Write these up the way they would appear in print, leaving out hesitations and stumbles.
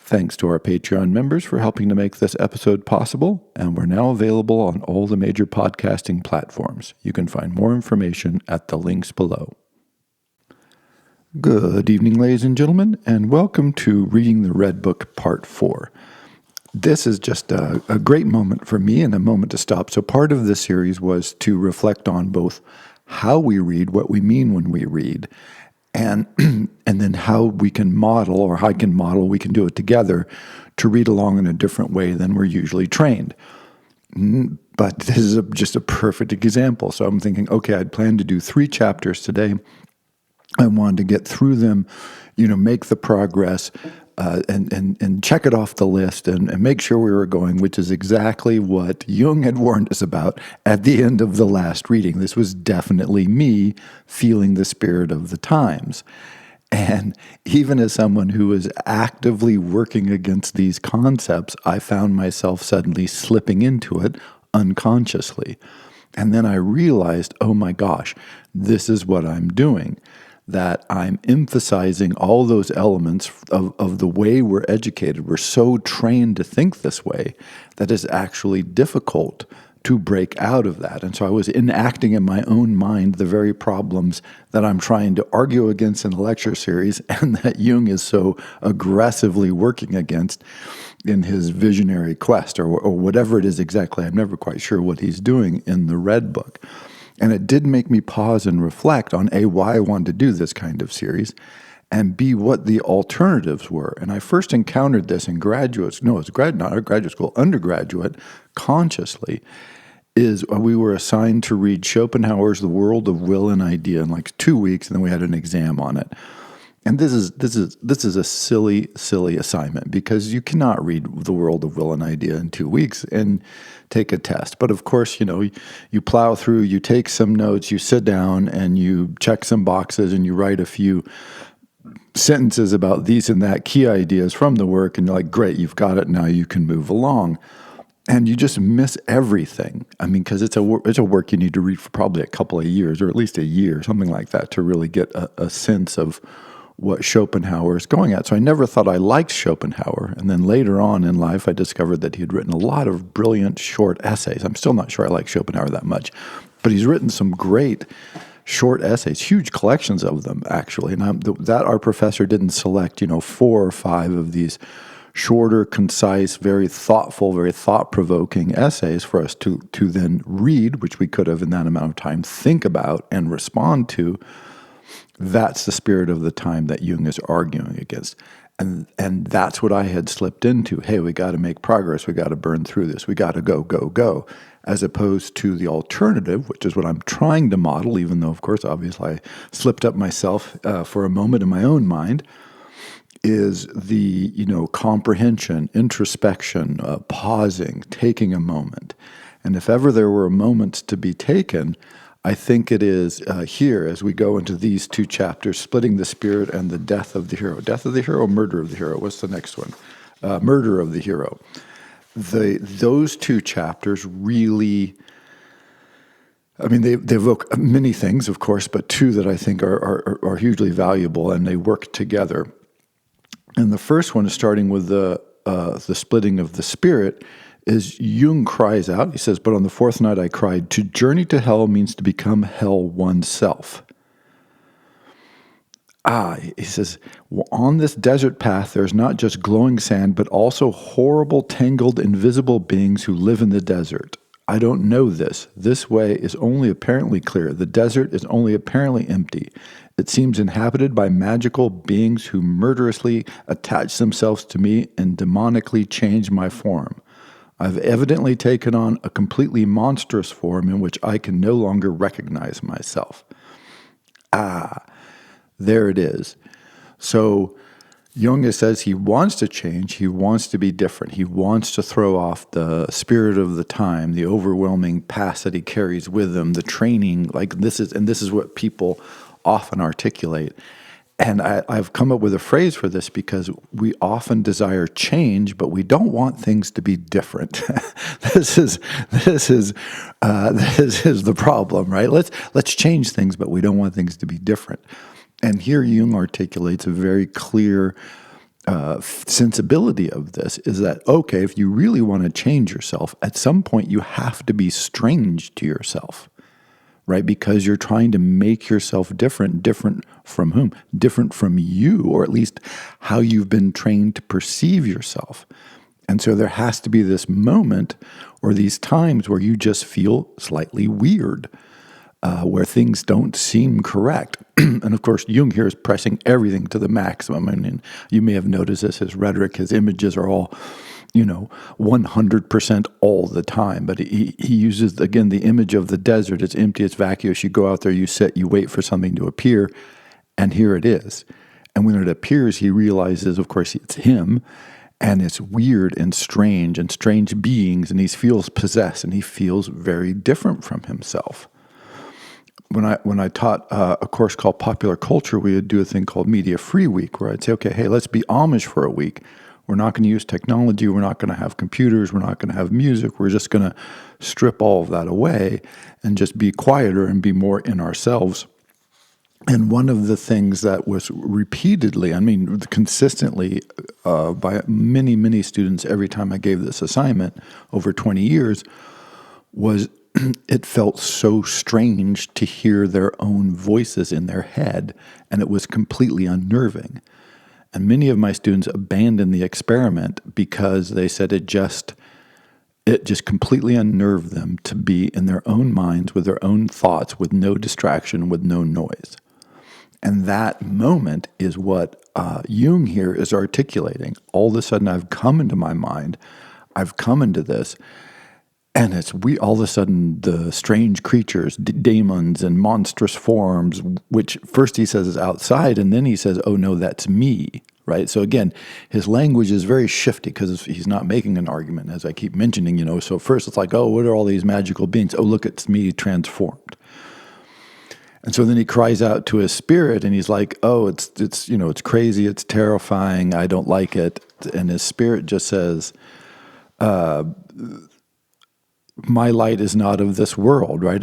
Thanks to our Patreon members for helping to make this episode possible, and we're now available on all the major podcasting platforms. You can find more information at the links below. Good evening, ladies and gentlemen, and welcome to Reading the Red Book Part 4. This is just a great moment for me and a moment to stop. So part of this series was to reflect on both how we read, what we mean when we read, and then how we can model, or I can model, we can do it together to read along in a different way than we're usually trained. But this is just a perfect example. So I'm thinking, okay, I'd planned to do 3 chapters today. I wanted to get through them, make the progress, and check it off the list and make sure we were going, which is exactly what Jung had warned us about at the end of the last reading. This was definitely me feeling the spirit of the times. And even as someone who was actively working against these concepts, I found myself suddenly slipping into it unconsciously. And then I realized, oh my gosh, this is what I'm doing. That I'm emphasizing all those elements of the way we're educated. We're so trained to think this way that it's actually difficult to break out of that. And so I was enacting in my own mind the very problems that I'm trying to argue against in a lecture series, and that Jung is so aggressively working against in his visionary quest, or whatever it is exactly. I'm never quite sure what he's doing in the Red Book. And it did make me pause and reflect on A, why I wanted to do this kind of series, and B, what the alternatives were. And I first encountered this in undergraduate, consciously, is we were assigned to read Schopenhauer's The World of Will and Idea in like 2 weeks, and then we had an exam on it. And this is a silly assignment, because you cannot read The World of Will and Idea in 2 weeks and take a test. But of course, you plow through, you take some notes, you sit down and you check some boxes and you write a few sentences about these and that key ideas from the work, and you're like, great, you've got it, now you can move along. And you just miss everything. I mean, because it's a work you need to read for probably a couple of years, or at least a year, something like that, to really get a sense of what Schopenhauer is going at. So I never thought I liked Schopenhauer. And then later on in life, I discovered that he had written a lot of brilliant short essays. I'm still not sure I like Schopenhauer that much, but he's written some great short essays, huge collections of them, actually. And that our professor didn't select, 4 or 5 of these shorter, concise, very thoughtful, very thought-provoking essays for us to then read, which we could have in that amount of time think about and respond to. That's the spirit of the time that Jung is arguing against. And that's what I had slipped into. Hey, we got to make progress. We got to burn through this. We got to go, as opposed to the alternative, which is what I'm trying to model, even though, of course, obviously I slipped up myself for a moment in my own mind, is the, comprehension, introspection, pausing, taking a moment. And if ever there were moments to be taken, I think it is here as we go into these 2 chapters, Splitting the Spirit and the Death of the Hero. Death of the Hero, Murder of the Hero. What's the next one? Murder of the Hero. Those 2 chapters really, they evoke many things, of course, but 2 that I think are hugely valuable, and they work together. And the first one is starting with the splitting of the spirit. Is Jung cries out, he says, but on the 4th night I cried, to journey to hell means to become hell oneself. He says, well, on this desert path there's not just glowing sand, but also horrible, tangled, invisible beings who live in the desert. I don't know this. This way is only apparently clear. The desert is only apparently empty. It seems inhabited by magical beings who murderously attach themselves to me and demonically change my form. I've evidently taken on a completely monstrous form in which I can no longer recognize myself. There it is. So Jung says he wants to change, he wants to be different, he wants to throw off the spirit of the time, the overwhelming past that he carries with him, the training, this is what people often articulate. And I've come up with a phrase for this because we often desire change, but we don't want things to be different. This is the problem, right? Let's change things, but we don't want things to be different. And here Jung articulates a very clear sensibility of this is that, okay, if you really want to change yourself, at some point you have to be strange to yourself, right? Because you're trying to make yourself different. Different from whom? Different from you, or at least how you've been trained to perceive yourself. And so there has to be this moment or these times where you just feel slightly weird, where things don't seem correct. And of course, Jung here is pressing everything to the maximum. I mean, you may have noticed this, his rhetoric, his images are all, 100% all the time. But he uses, again, the image of the desert. It's empty, it's vacuous. You go out there, you sit, you wait for something to appear, and here it is. And when it appears, he realizes, of course, it's him. And it's weird and strange beings, and he feels possessed, and he feels very different from himself. When I taught a course called Popular Culture, we would do a thing called Media Free Week, where I'd say, okay, hey, let's be Amish for a week. We're not going to use technology. We're not going to have computers. We're not going to have music. We're just going to strip all of that away and just be quieter and be more in ourselves. And one of the things that was repeatedly, consistently by many, many students every time I gave this assignment over 20 years was it felt so strange to hear their own voices in their head, and it was completely unnerving. And many of my students abandoned the experiment because they said it just completely unnerved them to be in their own minds with their own thoughts, with no distraction, with no noise. And that moment is what Jung here is articulating. All of a sudden, I've come into my mind, I've come into this, and all of a sudden the strange creatures, daemons and monstrous forms, which first he says is outside, and then he says, oh no, that's me, right? So again, his language is very shifty because he's not making an argument, as I keep mentioning, So first it's like, oh, what are all these magical beings? Oh, look, it's me transformed. And so then he cries out to his spirit, and he's like, "Oh, it's crazy, it's terrifying, I don't like it." And his spirit just says, "My light is not of this world, right?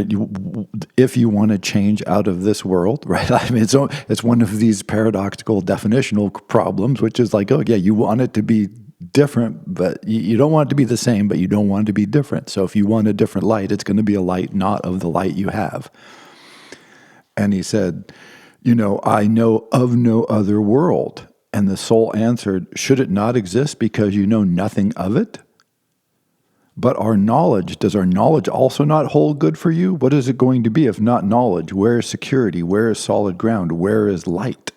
If you want to change out of this world, right? It's one of these paradoxical definitional problems, which is like, oh yeah, you want it to be different, but you don't want it to be the same, but you don't want it to be different. So if you want a different light, it's going to be a light not of the light you have." And he said, I know of no other world. And the soul answered, should it not exist because you know nothing of it? But does our knowledge also not hold good for you? What is it going to be if not knowledge? Where is security? Where is solid ground? Where is light?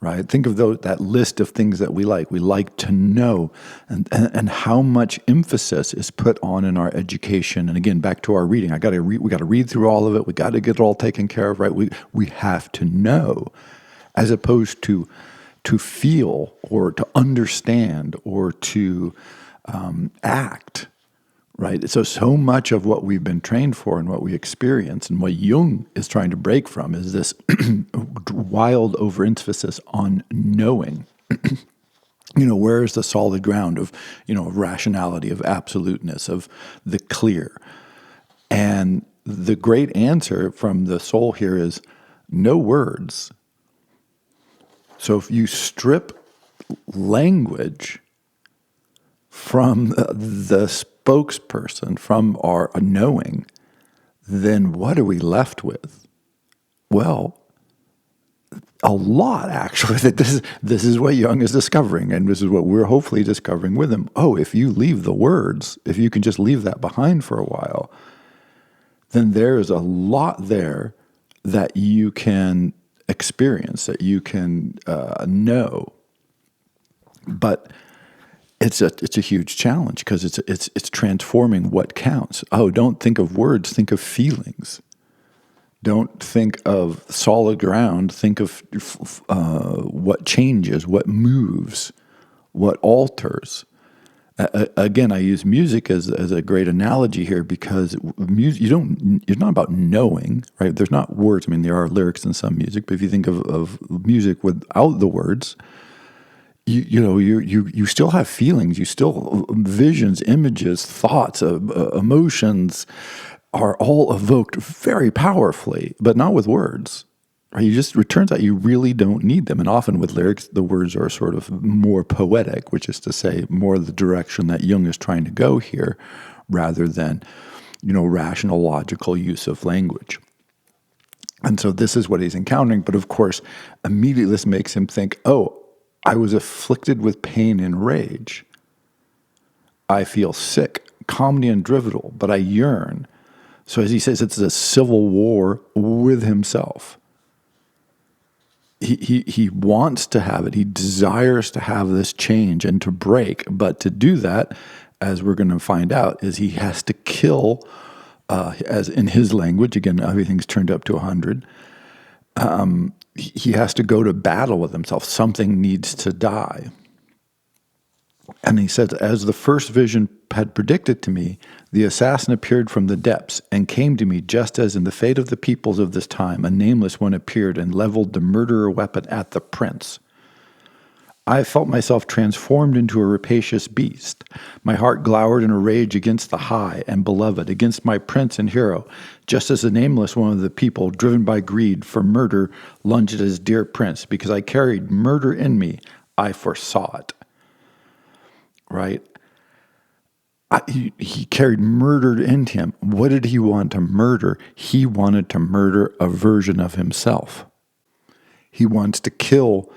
Right? Think of that list of things that we like. We like to know, and how much emphasis is put on in our education. And again, back to our reading. We got to read through all of it. We got to get it all taken care of. Right? We have to know, as opposed to feel or to understand or to act. Right? So much of what we've been trained for and what we experience and what Jung is trying to break from is this wild overemphasis on knowing. Where is the solid ground of rationality, of absoluteness, of the clear? And the great answer from the soul here is no words. So if you strip language from the spokesperson, from our knowing, then what are we left with? Well, a lot, actually. This is what Jung is discovering, and this is what we're hopefully discovering with him. Oh, if you leave the words, if you can just leave that behind for a while, then there is a lot there that you can experience, that you can know. But it's a huge challenge because it's transforming what counts. Oh, don't think of words, think of feelings. Don't think of solid ground, think of what changes, what moves, what alters. Again, I use music as a great analogy here because music, it's not about knowing, right? There's not words. There are lyrics in some music, but if you think of music without the words, you still have feelings, you still visions, images, thoughts, emotions are all evoked very powerfully, but not with words. Right? It turns out you really don't need them. And often with lyrics, the words are sort of more poetic, which is to say more the direction that Jung is trying to go here rather than, rational, logical use of language. And so this is what he's encountering. But of course, immediately this makes him think, oh, I was afflicted with pain and rage. I feel sick, calmly and drivel, but I yearn. So as he says, it's a civil war with himself. He wants to have it. He desires to have this change and to break. But to do that, as we're going to find out, is he has to kill, as in his language, again, everything's turned up to 100. He has to go to battle with himself. Something needs to die. And he says, as the first vision had predicted to me, the assassin appeared from the depths and came to me just as in the fate of the peoples of this time, a nameless one appeared and leveled the murderer weapon at the prince. I felt myself transformed into a rapacious beast. My heart glowered in a rage against the high and beloved, against my prince and hero, just as the nameless one of the people, driven by greed for murder, lunged at his dear prince. Because I carried murder in me, I foresaw it. Right? He carried murder in him. What did he want to murder? He wanted to murder a version of himself. He wants to kill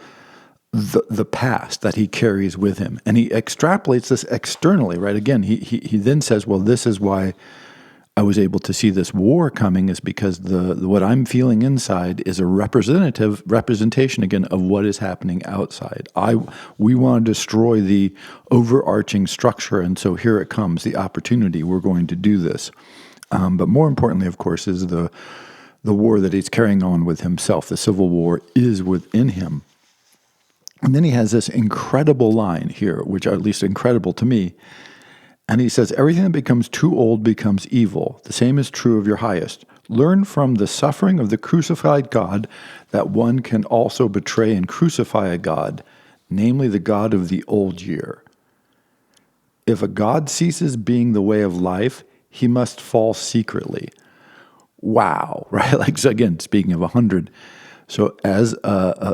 the past that he carries with him. And he extrapolates this externally, right? Again, he then says, well, this is why I was able to see this war coming, is because what I'm feeling inside is a representation again of what is happening outside. We want to destroy the overarching structure, and so here it comes, the opportunity. We're going to do this. But more importantly, of course, is the war that he's carrying on with himself. The civil war is within him. And then he has this incredible line here, which are at least incredible to me. And he says, everything that becomes too old becomes evil. The same is true of your highest. Learn from the suffering of the crucified God that one can also betray and crucify a God, namely the God of the old year. If a God ceases being the way of life, he must fall secretly. Wow, right? Like, so again, speaking of 100. So as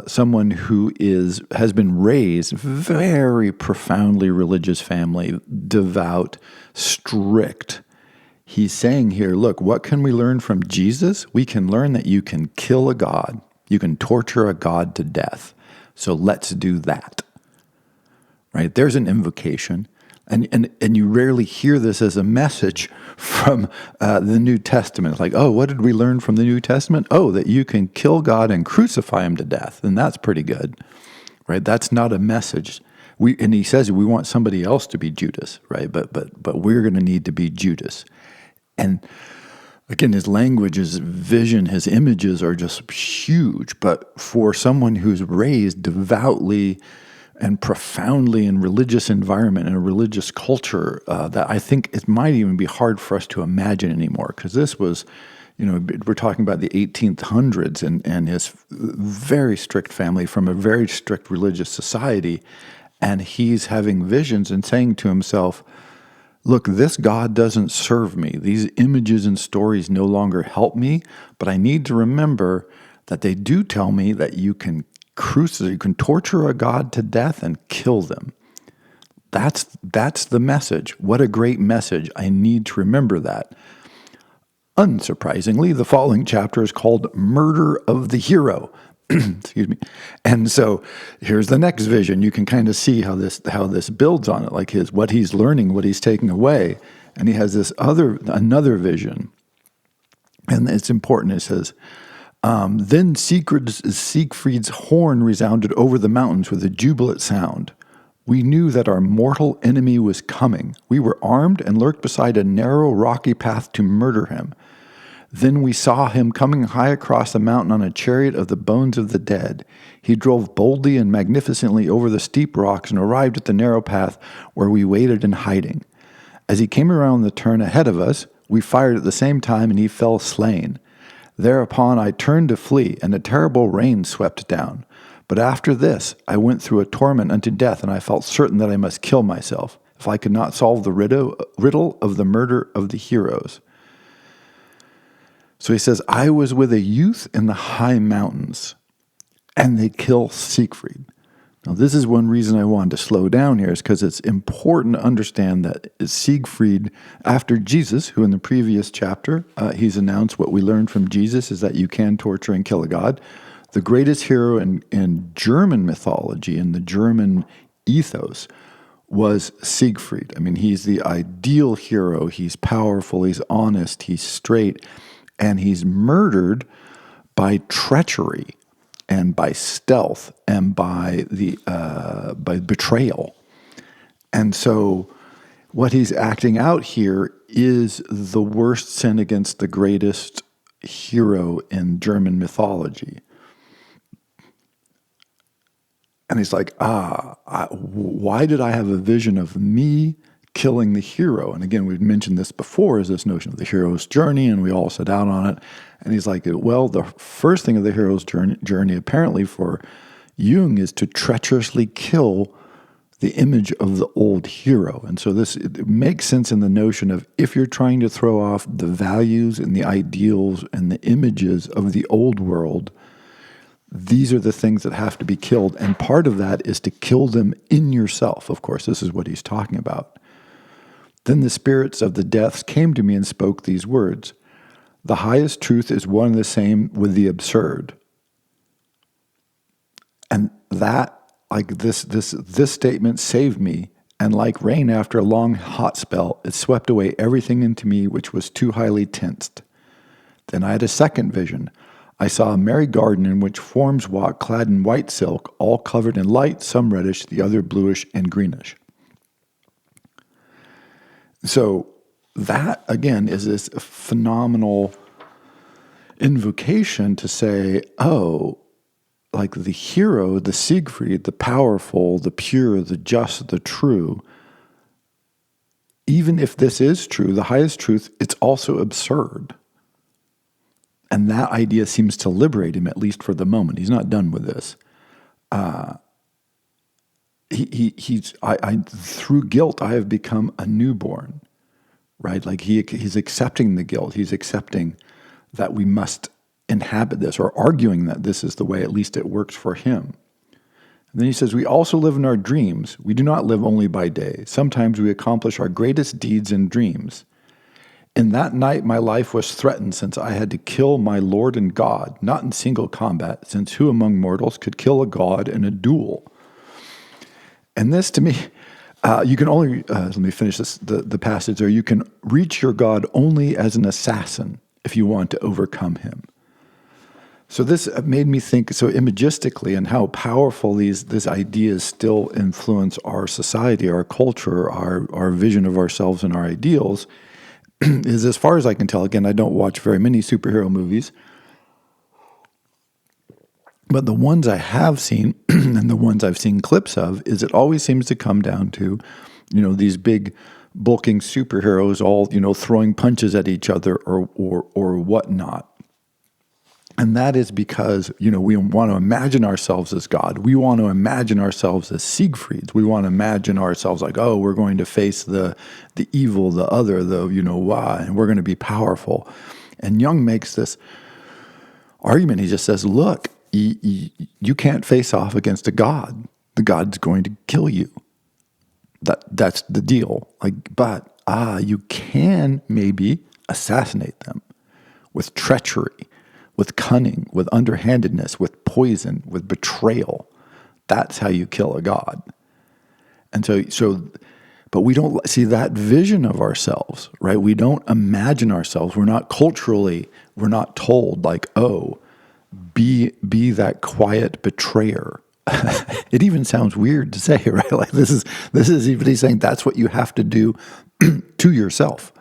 someone who has been raised very profoundly religious family, devout, strict, he's saying here, look, what can we learn from Jesus? We can learn that you can kill a God. You can torture a God to death. So let's do that. Right? There's an invocation. And you rarely hear this as a message from the New Testament. It's like, oh, what did we learn from the New Testament? Oh, that you can kill God and crucify him to death. And that's pretty good, right? That's not a message. And he says we want somebody else to be Judas, right? But we're going to need to be Judas. And again, his language, his vision, his images are just huge. But for someone who's raised devoutly and profoundly in religious environment and a religious culture, that I think it might even be hard for us to imagine anymore. Because this was, we're talking about the 1800s and his very strict family from a very strict religious society. And he's having visions and saying to himself, look, this God doesn't serve me. These images and stories no longer help me, but I need to remember that they do tell me that you can torture a God to death and kill them. That's the message. What a great message. I need to remember that. Unsurprisingly, the following chapter is called Murder of the Hero. Excuse me. And so here's the next vision. You can kind of see how this builds on it, like what he's learning, what he's taking away. And he has another vision. And it's important. It says, then Siegfried's horn resounded over the mountains with a jubilant sound. We knew that our mortal enemy was coming. We were armed and lurked beside a narrow, rocky path to murder him. Then we saw him coming high across the mountain on a chariot of the bones of the dead. He drove boldly and magnificently over the steep rocks and arrived at the narrow path where we waited in hiding. As he came around the turn ahead of us, we fired at the same time and he fell slain. Thereupon I turned to flee, and a terrible rain swept down. But after this I went through a torment unto death, and I felt certain that I must kill myself, if I could not solve the riddle of the murder of the heroes. So he says, I was with a youth in the high mountains, and they kill Siegfried. Now, this is one reason I wanted to slow down here, is because it's important to understand that Siegfried, after Jesus, who in the previous chapter, he's announced what we learned from Jesus is that you can torture and kill a god. The greatest hero in German mythology, in the German ethos, was Siegfried. I mean, he's the ideal hero. He's powerful, he's honest, he's straight, and he's murdered by treachery and by stealth and by betrayal. And so what he's acting out here is the worst sin against the greatest hero in German mythology. And he's like, why did I have a vision of me killing the hero? And again, we've mentioned this before, is this notion of the hero's journey, and we all set out on it. And he's like, well, the first thing of the hero's journey apparently for Jung is to treacherously kill the image of the old hero. And so it makes sense in the notion of if you're trying to throw off the values and the ideals and the images of the old world, these are the things that have to be killed. And part of that is to kill them in yourself. Of course, this is what he's talking about. Then the spirits of the deaths came to me and spoke these words. The highest truth is one and the same with the absurd. And that, like this statement saved me. And like rain after a long hot spell, it swept away everything into me which was too highly tensed. Then I had a second vision. I saw a merry garden in which forms walked clad in white silk, all covered in light, some reddish, the other bluish and greenish. So that, again, is this phenomenal invocation to say, oh, like the hero, the Siegfried, the powerful, the pure, the just, the true, even if this is true, the highest truth, it's also absurd. And that idea seems to liberate him, at least for the moment. He's not done with this. Through guilt, I have become a newborn, right? Like he's accepting the guilt. He's accepting that we must inhabit this, or arguing that this is the way, at least it works for him. And then he says, we also live in our dreams. We do not live only by day. Sometimes we accomplish our greatest deeds in dreams. In that night, my life was threatened, since I had to kill my Lord and God, not in single combat, since who among mortals could kill a god in a duel? And this, to me, you can only, let me finish the passage there. You can reach your God only as an assassin if you want to overcome him. So this made me think so imagistically, and how powerful these ideas still influence our society, our culture, our vision of ourselves and our ideals. Is, as far as I can tell, again, I don't watch very many superhero movies, but the ones I have seen and the ones I've seen clips of, is it always seems to come down to, these big bulking superheroes all, throwing punches at each other or whatnot. And that is because, we want to imagine ourselves as God. We want to imagine ourselves as Siegfrieds. We want to imagine ourselves like, oh, we're going to face the evil, the other, and we're going to be powerful. And Jung makes this argument. He just says, look, you can't face off against a God. The God's going to kill you. That's the deal. But you can maybe assassinate them with treachery, with cunning, with underhandedness, with poison, with betrayal. That's how you kill a god. And but we don't see that vision of ourselves, right? We don't imagine ourselves. We're not told like, oh, be that quiet betrayer. It even sounds weird to say, right? Like this is even he's saying that's what you have to do to yourself,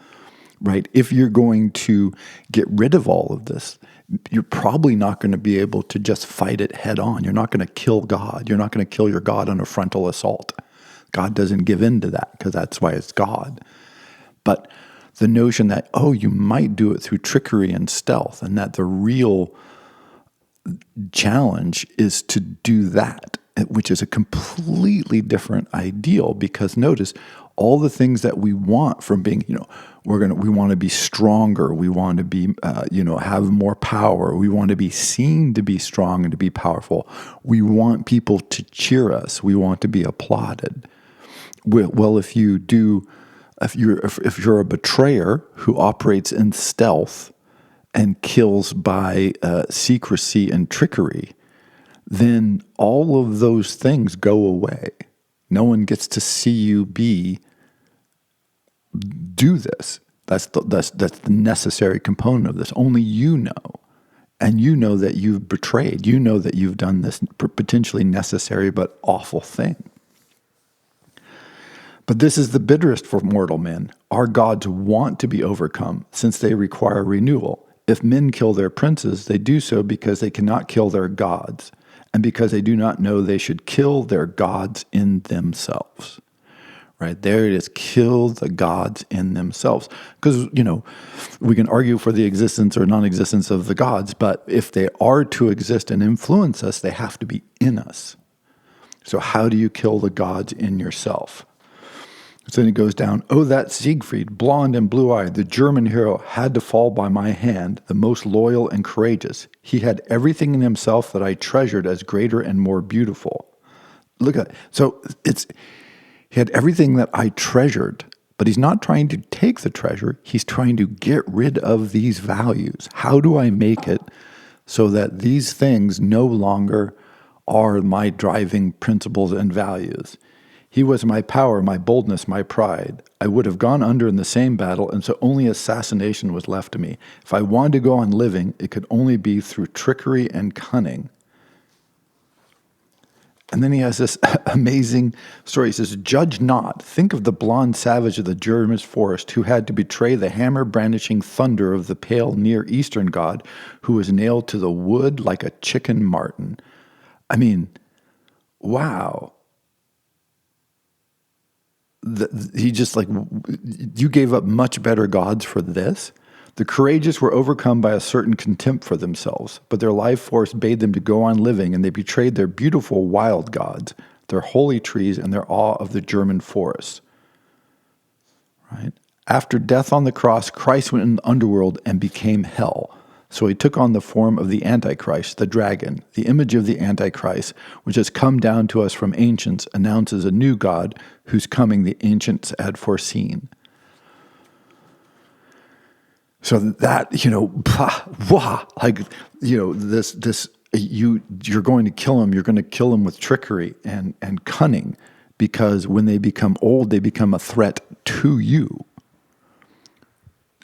right? If you're going to get rid of all of this, you're probably not going to be able to just fight it head on. You're not going to kill God. You're not going to kill your God on a frontal assault. God doesn't give in to that, because that's why it's God. But the notion that, oh, you might do it through trickery and stealth, and that the real challenge is to do that, which is a completely different ideal, because notice all the things that we want from being, we want to be stronger. We want to be, have more power. We want to be seen to be strong and to be powerful. We want people to cheer us. We want to be applauded. Well, if you're a betrayer who operates in stealth and kills by secrecy and trickery, then all of those things go away. No one gets to see you do this. That's the necessary component of this. Only you know. And you know that you've betrayed. You know that you've done this potentially necessary but awful thing. But this is the bitterest for mortal men. Our gods want to be overcome, since they require renewal. If men kill their princes, they do so because they cannot kill their gods, and because they do not know they should kill their gods in themselves. Right there it is, kill the gods in themselves. Because, we can argue for the existence or non-existence of the gods, but if they are to exist and influence us, they have to be in us. So how do you kill the gods in yourself? So then it goes down, oh, that Siegfried, blonde and blue-eyed, the German hero, had to fall by my hand, the most loyal and courageous. He had everything in himself that I treasured as greater and more beautiful. Look at it. So he had everything that I treasured, but he's not trying to take the treasure. He's trying to get rid of these values. How do I make it so that these things no longer are my driving principles and values? He was my power, my boldness, my pride. I would have gone under in the same battle, and so only assassination was left to me. If I wanted to go on living, it could only be through trickery and cunning. And then he has this amazing story. He says, judge not. Think of the blonde savage of the German forest who had to betray the hammer-brandishing thunder of the pale Near Eastern god who was nailed to the wood like a chicken martin. I mean, wow. He just you gave up much better gods for this? The courageous were overcome by a certain contempt for themselves, but their life force bade them to go on living, and they betrayed their beautiful wild gods, their holy trees, and their awe of the German forests. Right? After death on the cross, Christ went in the underworld and became hell. So he took on the form of the Antichrist, the dragon. The image of the Antichrist, which has come down to us from ancients, announces a new God whose coming the ancients had foreseen. So that, you're going to kill him. You're going to kill him with trickery and cunning, because when they become old, they become a threat to you.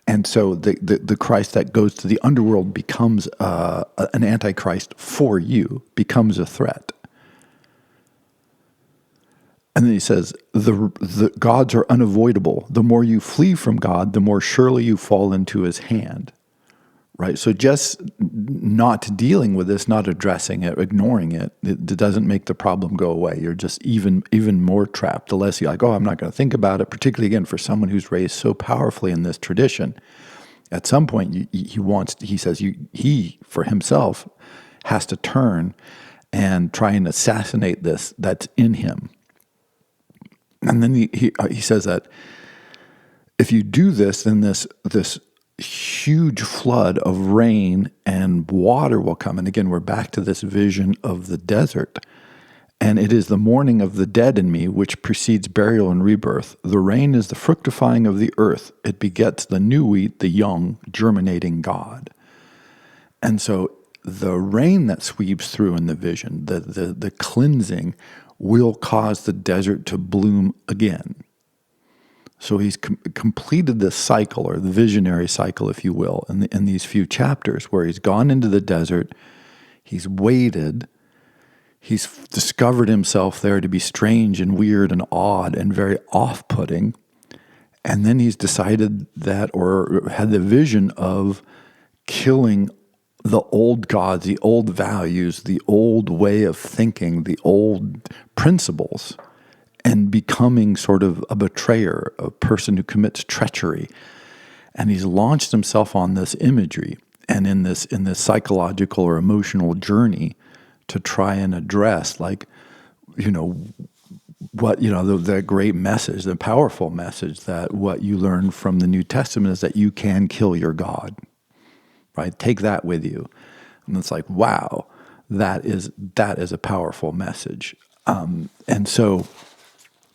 And so the Christ that goes to the underworld becomes an antichrist for you, becomes a threat. And then he says, the gods are unavoidable. The more you flee from God, the more surely you fall into his hand. Right? So just not dealing with this, not addressing it, ignoring it, it doesn't make the problem go away. You're just even more trapped. The less you're like, oh, I'm not going to think about it, particularly, again, for someone who's raised so powerfully in this tradition. At some point, he says he, for himself, has to turn and try and assassinate this that's in him. And then he says that if you do this, then this huge flood of rain and water will come. And again, we're back to this vision of the desert. And it is the mourning of the dead in me which precedes burial and rebirth. The rain is the fructifying of the earth. It begets the new wheat, the young, germinating God. And so the rain that sweeps through in the vision, the cleansing, will cause the desert to bloom again. So he's completed this cycle, or the visionary cycle, if you will, in these few chapters, where he's gone into the desert, he's waited, he's discovered himself there to be strange and weird and odd and very off-putting, and then he's decided that, or had the vision of killing the old gods, the old values, the old way of thinking, the old principles, and becoming sort of a betrayer, a person who commits treachery. And he's launched himself on this imagery and in this psychological or emotional journey to try and address, the great message, the powerful message that what you learn from the New Testament is that you can kill your God, right? Take that with you. And it's like, wow, that is a powerful message. And so,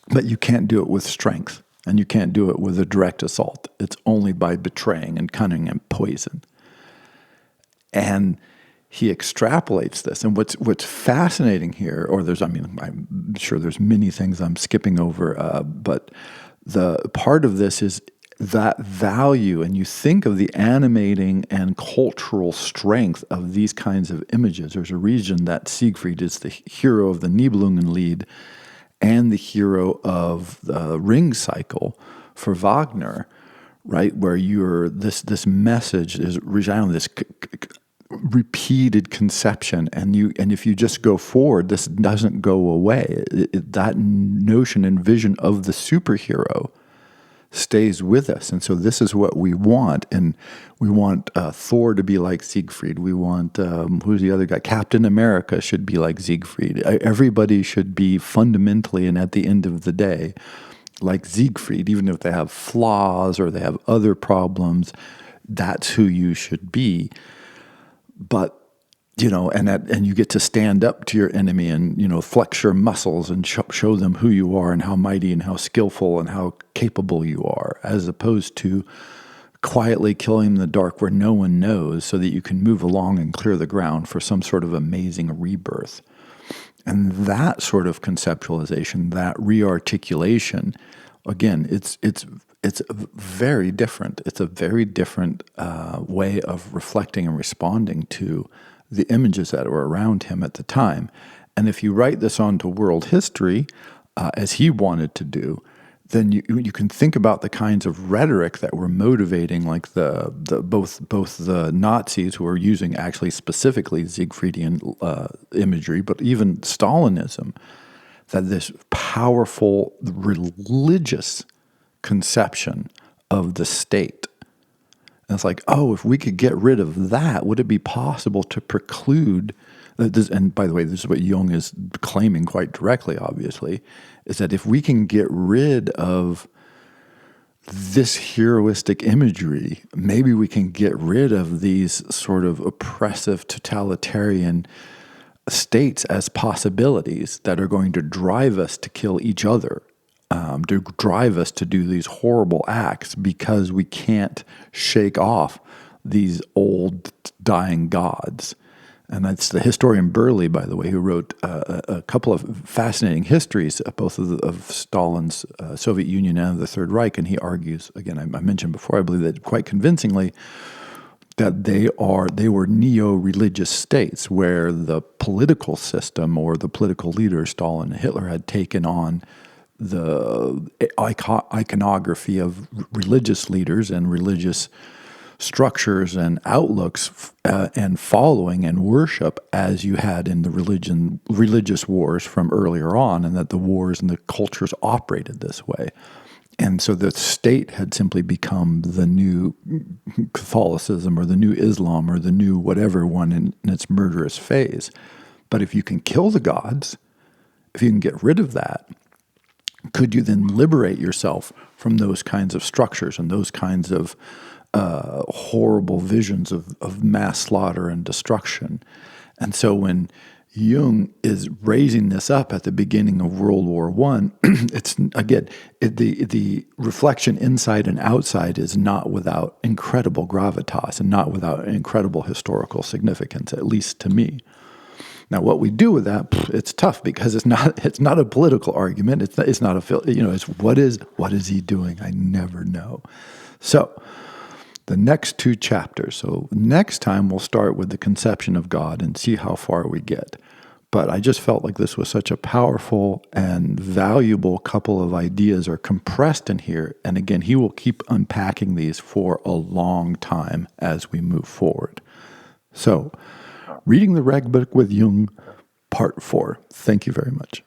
but you can't do it with strength, and you can't do it with a direct assault. It's only by betraying and cunning and poison. And he extrapolates this. And what's fascinating here, I'm sure there's many things I'm skipping over, but the part of this is that value, and you think of the animating and cultural strength of these kinds of images. There's a reason that Siegfried is the hero of the Nibelungenlied and the hero of the Ring Cycle for Wagner, right? Where you're this message is resounding, this repeated conception, and if you just go forward, this doesn't go away. That notion and vision of the superhero stays with us, and so this is what we want. And we want Thor to be like Siegfried. We want who's the other guy? Captain America should be like Siegfried. Everybody should be fundamentally, and at the end of the day, like Siegfried, even if they have flaws or they have other problems. That's who you should be. But, and you get to stand up to your enemy and, flex your muscles and show them who you are and how mighty and how skillful and how capable you are, as opposed to quietly killing in the dark where no one knows, so that you can move along and clear the ground for some sort of amazing rebirth. And that sort of conceptualization, that rearticulation, again, it's very different. It's a very different way of reflecting and responding to the images that were around him at the time. And if you write this onto world history, as he wanted to do, then you can think about the kinds of rhetoric that were motivating, like both the Nazis, who were using actually specifically Siegfriedian imagery, but even Stalinism, that this powerful religious conception of the state. And it's like, if we could get rid of that, would it be possible to preclude this? And by the way, this is what Jung is claiming quite directly, obviously, is that if we can get rid of this heroistic imagery, maybe we can get rid of these sort of oppressive, totalitarian states as possibilities that are going to drive us to kill each other, to drive us to do these horrible acts, because we can't shake off these old dying gods. And that's the historian Burley, by the way, who wrote a couple of fascinating histories, both of Stalin's Soviet Union and the Third Reich. And he argues, again, I mentioned before, I believe that quite convincingly, that they were neo-religious states where the political system or the political leaders, Stalin and Hitler, had taken on the iconography of religious leaders and religious structures and outlooks and following and worship, as you had in the religious wars from earlier on, and that the wars and the cultures operated this way. And so the state had simply become the new Catholicism or the new Islam or the new whatever one in its murderous phase. But if you can kill the gods, if you can get rid of that, could you then liberate yourself from those kinds of structures and those kinds of horrible visions of mass slaughter and destruction? And so when Jung is raising this up at the beginning of World War I, it's, again, the reflection inside and outside is not without incredible gravitas and not without incredible historical significance, at least to me. Now, what we do with that, it's tough, because it's not a political argument. It's not it's what is he doing? I never know. So the next two chapters. So next time we'll start with the conception of God and see how far we get. But I just felt like this was such a powerful and valuable couple of ideas are compressed in here. And again, he will keep unpacking these for a long time as we move forward. So, Reading the Rag Book with Jung, Part 4. Thank you very much.